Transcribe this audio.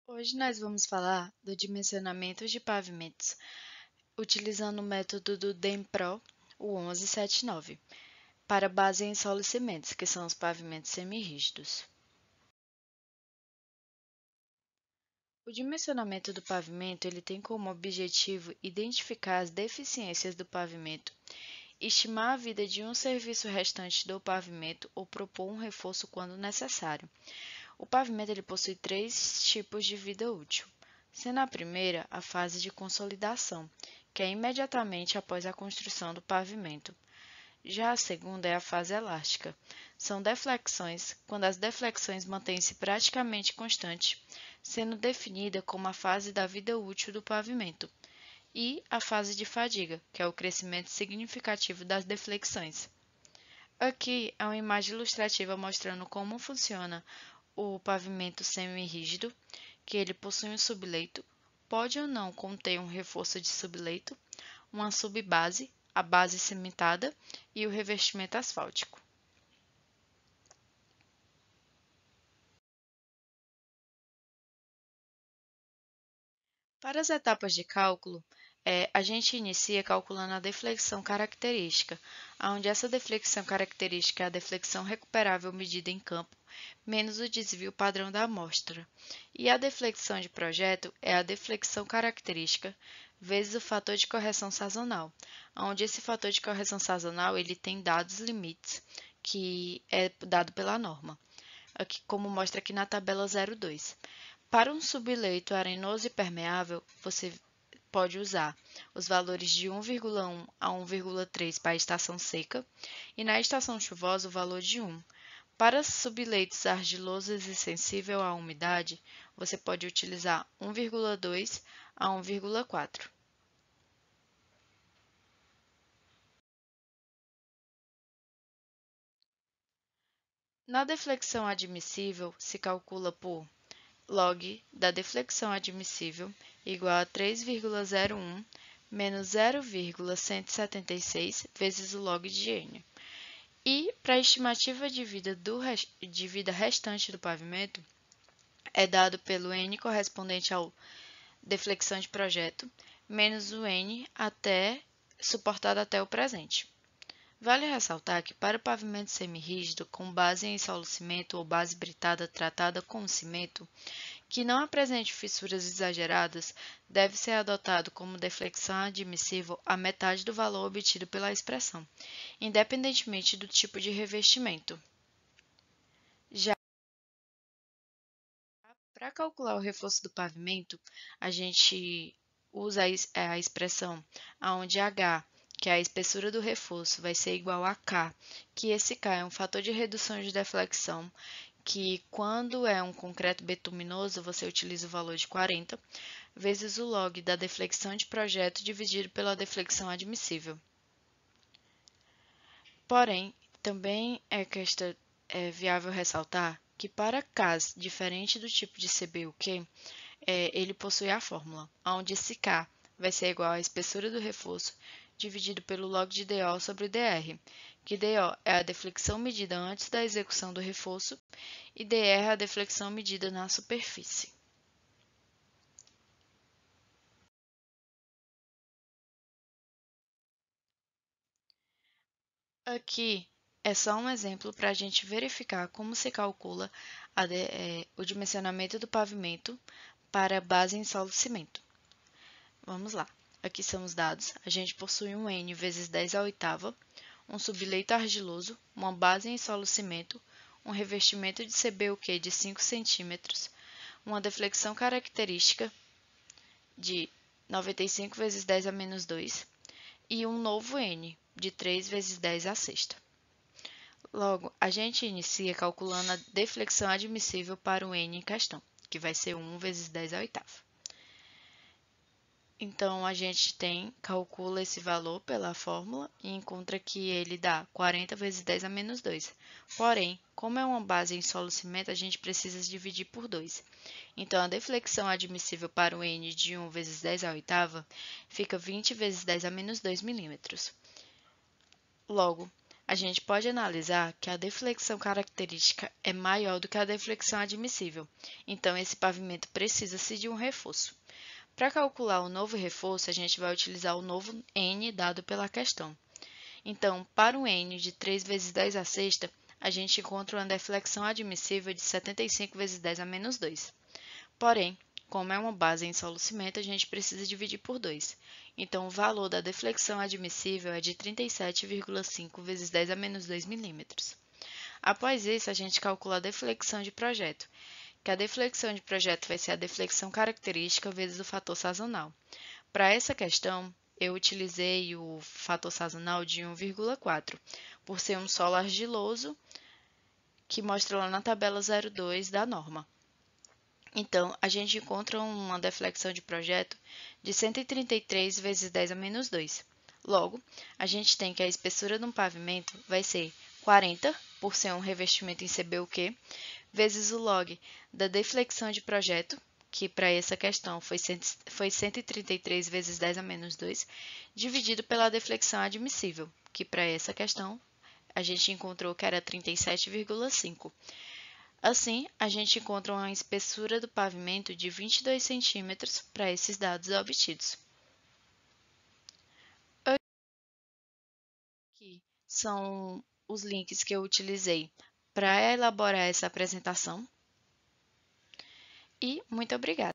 Hoje nós vamos falar do dimensionamento de pavimentos, utilizando o método do DEMPRO, o 1179, para base em solo e cimentos, que são os pavimentos semirrígidos. O dimensionamento do pavimento ele tem como objetivo identificar as deficiências do pavimento, estimar a vida de um serviço restante do pavimento ou propor um reforço quando necessário. O pavimento ele possui três tipos de vida útil, sendo a primeira a fase de consolidação, que é imediatamente após a construção do pavimento. Já a segunda é a fase elástica. São deflexões, quando as deflexões mantêm-se praticamente constantes, sendo definida como a fase da vida útil do pavimento. E a fase de fadiga, que é o crescimento significativo das deflexões. Aqui é uma imagem ilustrativa mostrando como funciona o pavimento semi-rígido, que ele possui um subleito, pode ou não conter um reforço de subleito, uma subbase, a base cimentada e o revestimento asfáltico. Para as etapas de cálculo, a gente inicia calculando a deflexão característica, onde essa deflexão característica é a deflexão recuperável medida em campo, menos o desvio padrão da amostra. E a deflexão de projeto é a deflexão característica vezes o fator de correção sazonal, onde esse fator de correção sazonal ele tem dados limites, que é dado pela norma, aqui, como mostra aqui na tabela 02. Para um subleito arenoso e permeável, você pode usar os valores de 1,1 a 1,3 para a estação seca e na estação chuvosa o valor de 1. Para subleitos argilosos e sensível à umidade, você pode utilizar 1,2 a 1,4. Na deflexão admissível, se calcula por log da deflexão admissível igual a 3,01 menos 0,176 vezes o log de N. E para a estimativa de vida restante do pavimento, é dado pelo N correspondente ao deflexão de projeto, menos o N suportado até o presente. Vale ressaltar que para o pavimento semirrígido com base em solo-cimento ou base britada tratada com cimento, que não apresente fissuras exageradas, deve ser adotado como deflexão admissível a metade do valor obtido pela expressão, independentemente do tipo de revestimento. Já para calcular o reforço do pavimento, a gente usa a expressão onde H, que é a espessura do reforço, vai ser igual a K, que esse K é um fator de redução de deflexão, que quando é um concreto betuminoso, você utiliza o valor de 40, vezes o log da deflexão de projeto dividido pela deflexão admissível. Porém, também é viável ressaltar que para Ks diferente do tipo de CBUQ, ele possui a fórmula, onde esse K vai ser igual à espessura do reforço dividido pelo log de DO sobre DR, que DO é a deflexão medida antes da execução do reforço e DR é a deflexão medida na superfície. Aqui é só um exemplo para a gente verificar como se calcula o dimensionamento do pavimento para base em solo-cimento. Vamos lá. Aqui são os dados. A gente possui um N vezes 10 à oitava, um subleito argiloso, uma base em solo-cimento, um revestimento de CBUQ de 5 centímetros, uma deflexão característica de 95 vezes 10 a menos 2 e um novo N de 3 vezes 10 à sexta. Logo, a gente inicia calculando a deflexão admissível para o N em questão, que vai ser 1 vezes 10 à oitava. Então, a gente calcula esse valor pela fórmula e encontra que ele dá 40 vezes 10 a menos 2. Porém, como é uma base em solo-cimento, a gente precisa dividir por 2. Então, a deflexão admissível para o N de 1 vezes 10 à oitava fica 20 vezes 10 a menos 2 milímetros. Logo, a gente pode analisar que a deflexão característica é maior do que a deflexão admissível, então esse pavimento precisa-se de um reforço. Para calcular o novo reforço, a gente vai utilizar o novo N dado pela questão. Então, para um N de 3 vezes 10 à sexta, a gente encontra uma deflexão admissível de 75 vezes 10 a menos 2. Porém, como é uma base em solo-cimento, a gente precisa dividir por 2. Então, o valor da deflexão admissível é de 37,5 vezes 10 a menos 2 milímetros. Após isso, a gente calcula a deflexão de projeto, que a deflexão de projeto vai ser a deflexão característica vezes o fator sazonal. Para essa questão, eu utilizei o fator sazonal de 1,4, por ser um solo argiloso, que mostra lá na tabela 02 da norma. Então, a gente encontra uma deflexão de projeto de 133 vezes 10 a menos 2. Logo, a gente tem que a espessura de um pavimento vai ser 40, por ser um revestimento em CBUQ, vezes o log da deflexão de projeto, que para essa questão foi 133 vezes 10 a menos 2, dividido pela deflexão admissível, que para essa questão a gente encontrou que era 37,5. Assim, a gente encontra uma espessura do pavimento de 22 centímetros para esses dados obtidos. Aqui são os links que eu utilizei para elaborar essa apresentação e muito obrigada!